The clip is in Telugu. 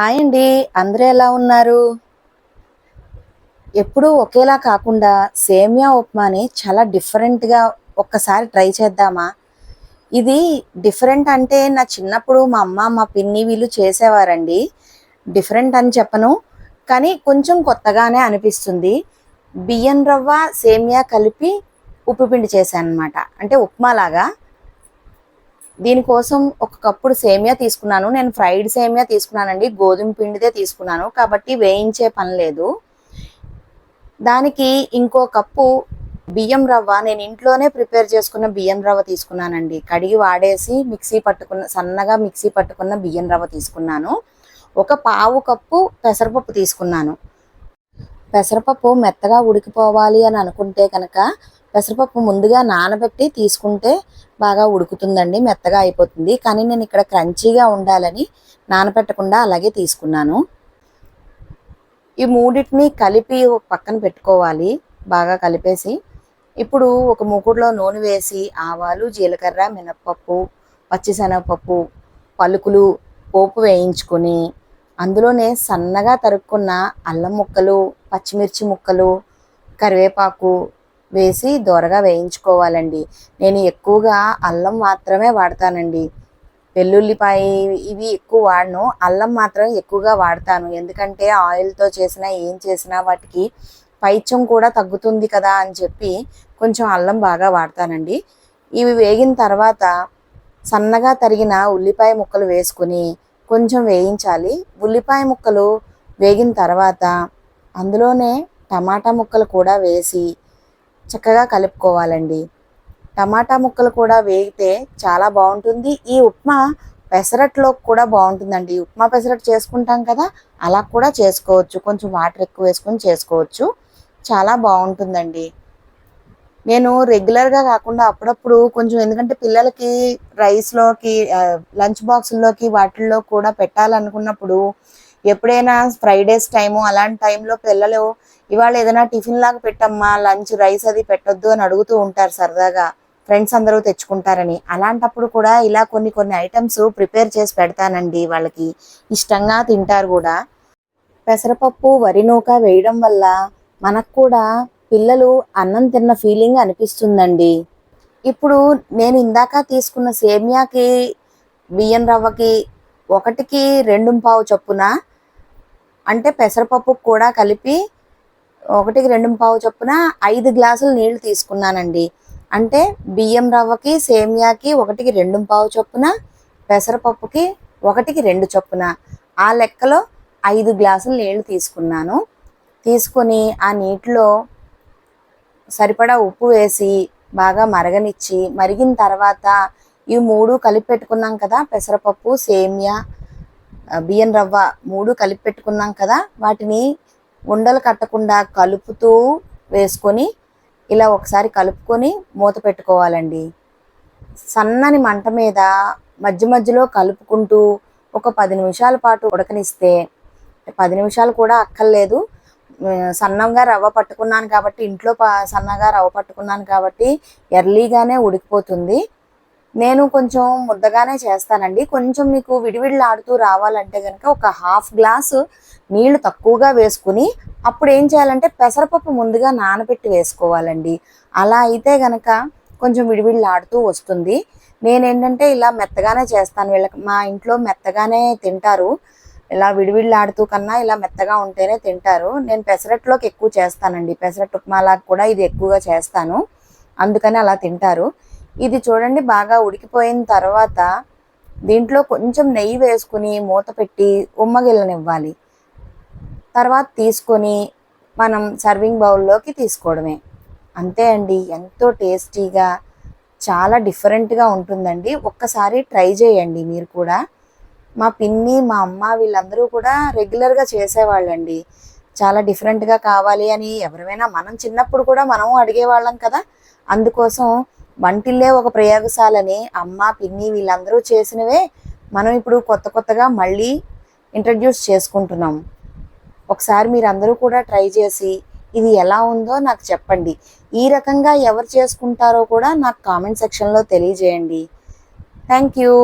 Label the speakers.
Speaker 1: హాయ్ అండి. అందరూ ఎలా ఉన్నారు? ఎప్పుడూ ఒకేలా కాకుండా సేమియా ఉప్మాని చాలా డిఫరెంట్‌గా ఒక్కసారి ట్రై చేద్దామా? ఇది డిఫరెంట్ అంటే నా చిన్నప్పుడు మా అమ్మ, మా పిన్ని వీళ్ళు చేసేవారండి. డిఫరెంట్ అని చెప్పను. కానీ కొంచెం కొత్తగానే అనిపిస్తుంది. బియ్యం రవ్వ, సేమియా కలిపి ఉప్పు పిండి చేశాననమాట. అంటే ఉప్మాలాగా. దీనికోసం ఒక కప్పుడు సేమియా తీసుకున్నాను. నేను ఫ్రైడ్ సేమియా తీసుకున్నానండి. గోధుమ పిండిదే తీసుకున్నాను. కాబట్టి వేయించే పని లేదు. దానికి ఇంకో కప్పు బియ్యం రవ్వ నేను ఇంట్లోనే ప్రిపేర్ చేసుకున్న బియ్యం రవ్వ తీసుకున్నానండి. కడిగి వాడేసి సన్నగా మిక్సీ పట్టుకున్న బియ్యం రవ్వ తీసుకున్నాను. ఒక పావు కప్పు పెసరపప్పు తీసుకున్నాను. పెసరపప్పు మెత్తగా ఉడికిపోవాలి అని అనుకుంటే కనుక పెసరపప్పు ముందుగా నానబెట్టి తీసుకుంటే బాగా ఉడుకుతుందండి, మెత్తగా అయిపోతుంది. కానీ నేను ఇక్కడ క్రంచీగా ఉండాలని నానబెట్టకుండా అలాగే తీసుకున్నాను. ఈ మూడింటిని కలిపి ఒక పక్కన పెట్టుకోవాలి. బాగా కలిపేసి ఇప్పుడు ఒక మూకుడులో నూనె వేసి ఆవాలు, జీలకర్ర, మినప్పప్పు, పచ్చిశనగపప్పు, పలుకులు పోపు వేయించుకొని అందులోనే సన్నగా తరుక్కున్న అల్లం ముక్కలు, పచ్చిమిర్చి ముక్కలు, కరివేపాకు వేసి దోరగా వేయించుకోవాలండి. నేను ఎక్కువగా అల్లం మాత్రమే వాడతానండి. వెల్లుల్లిపాయ ఇవి ఎక్కువ వాడను. అల్లం మాత్రం ఎక్కువగా వాడతాను. ఎందుకంటే ఆయిల్తో చేసినా ఏం చేసినా వాటికి పైత్యం కూడా తగ్గుతుంది కదా అని చెప్పి కొంచెం అల్లం బాగా వాడతానండి. ఇవి వేగిన తర్వాత సన్నగా తరిగిన ఉల్లిపాయ ముక్కలు వేసుకుని కొంచెం వేయించాలి. ఉల్లిపాయ ముక్కలు వేగిన తర్వాత అందులోనే టమాటా ముక్కలు కూడా వేసి చక్కగా కలుపుకోవాలండి. టమాటా ముక్కలు కూడా వేగితే చాలా బాగుంటుంది. ఈ ఉప్మా పెసరట్లోకి కూడా బాగుంటుందండి. ఉప్మా పెసరట్టు చేసుకుంటాం కదా, అలా కూడా చేసుకోవచ్చు. కొంచెం వాటర్ ఎక్కువ వేసుకొని చేసుకోవచ్చు. చాలా బాగుంటుందండి. నేను రెగ్యులర్గా కాకుండా అప్పుడప్పుడు కొంచెం, ఎందుకంటే పిల్లలకి రైస్లోకి లంచ్ బాక్సుల్లోకి వాటిల్లో కూడా పెట్టాలనుకున్నప్పుడు ఎప్పుడైనా ఫ్రైడేస్ టైము అలాంటి టైంలో పిల్లలు ఇవాళ ఏదైనా టిఫిన్ లాగా పెట్టమ్మా, లంచ్ రైస్ అది పెట్టొద్దు అని అడుగుతూ ఉంటారు సరదాగా. ఫ్రెండ్స్ అందరూ తెచ్చుకుంటారని. అలాంటప్పుడు కూడా ఇలా కొన్ని కొన్ని ఐటమ్స్ ప్రిపేర్ చేసి పెడతానండి. వాళ్ళకి ఇష్టంగా తింటారు కూడా. పెసరపప్పు, వరి నూక వేయడం వల్ల మనకు కూడా పిల్లలు అన్నం తిన్న ఫీలింగ్ అనిపిస్తుందండి. ఇప్పుడు నేను ఇందాక తీసుకున్న సేమియాకి, బియ్యం రవ్వకి 1కి 2 చొప్పున, అంటే పెసరపప్పు కూడా కలిపి 1కి 2 చొప్పున 5 గ్లాసులు నీళ్లు తీసుకున్నానండి. అంటే బియ్యం రవ్వకి, సేమియాకి 1కి 2 చొప్పున, పెసరపప్పుకి 1కి 2 చొప్పున, ఆ లెక్కలో 5 గ్లాసులు నీళ్లు తీసుకున్నాను. తీసుకొని ఆ నీటిలో సరిపడా ఉప్పు వేసి బాగా మరగనిచ్చి, మరిగిన తర్వాత ఈ 3 కలిపి పెట్టుకున్నాం కదా, పెసరపప్పు, సేమియా, బియ్యం రవ్వ 3 కలిపి పెట్టుకున్నాం కదా, వాటిని ఉండలు కట్టకుండా కలుపుతూ వేసుకొని ఇలా ఒకసారి కలుపుకొని మూత పెట్టుకోవాలండి. సన్నని మంట మీద మధ్య మధ్యలో కలుపుకుంటూ ఒక 10 నిమిషాల పాటు ఉడకనిస్తే, 10 నిమిషాలు కూడా అక్కర్లేదు. సన్నంగా రవ్వ పట్టుకున్నాను కాబట్టి, ఇంట్లో సన్నగా రవ్వ పట్టుకున్నాను కాబట్టి ఎర్లీగానే ఉడికిపోతుంది. నేను కొంచెం ముద్దగానే చేస్తానండి. కొంచెం మీకు విడివిడిలాడుతూ రావాలంటే కనుక ఒక హాఫ్ గ్లాసు నీళ్లు తక్కువగా వేసుకుని అప్పుడు ఏం చేయాలంటే పెసరపప్పు ముందుగా నానబెట్టి వేసుకోవాలండి. అలా అయితే కనుక కొంచెం విడివిడిలాడుతూ వస్తుంది. నేనేంటంటే ఇలా మెత్తగానే చేస్తాను. వీళ్ళకి మా ఇంట్లో మెత్తగానే తింటారు. ఇలా విడివిడిలాడుతూ కన్నా ఇలా మెత్తగా ఉంటేనే తింటారు. నేను పెసరట్లోకి ఎక్కువ చేస్తానండి. పెసరట్టు ఉప్మాలాగా కూడా ఇది ఎక్కువగా చేస్తాను. అందుకని అలా తింటారు. ఇది చూడండి బాగా ఉడికిపోయిన తర్వాత దీంట్లో కొంచెం నెయ్యి వేసుకుని మూత పెట్టి ఉమ్మగిల్లనివ్వాలి. తర్వాత తీసుకొని మనం సర్వింగ్ బౌల్లోకి తీసుకోవడమే. అంతే అండి. ఎంతో టేస్టీగా చాలా డిఫరెంట్గా ఉంటుందండి. ఒక్కసారి ట్రై చేయండి మీరు కూడా. మా పిన్ని, మా అమ్మ వీళ్ళందరూ కూడా రెగ్యులర్గా చేసేవాళ్ళండి. చాలా డిఫరెంట్గా కావాలి అని ఎవరైనా, మనం చిన్నప్పుడు కూడా మనం అడిగేవాళ్ళం కదా. అందుకోసం వంటిల్లే ఒక ప్రయోగశాలని అమ్మ, పిన్ని వీళ్ళందరూ చేసినవే మనం ఇప్పుడు కొత్త కొత్తగా మళ్ళీ ఇంట్రడ్యూస్ చేసుకుంటున్నాం. ఒకసారి మీరందరూ కూడా ట్రై చేసి ఇది ఎలా ఉందో నాకు చెప్పండి. ఈ రకంగా ఎవరు చేసుకుంటారో కూడా నాకు కామెంట్ సెక్షన్లో తెలియజేయండి. Thank you.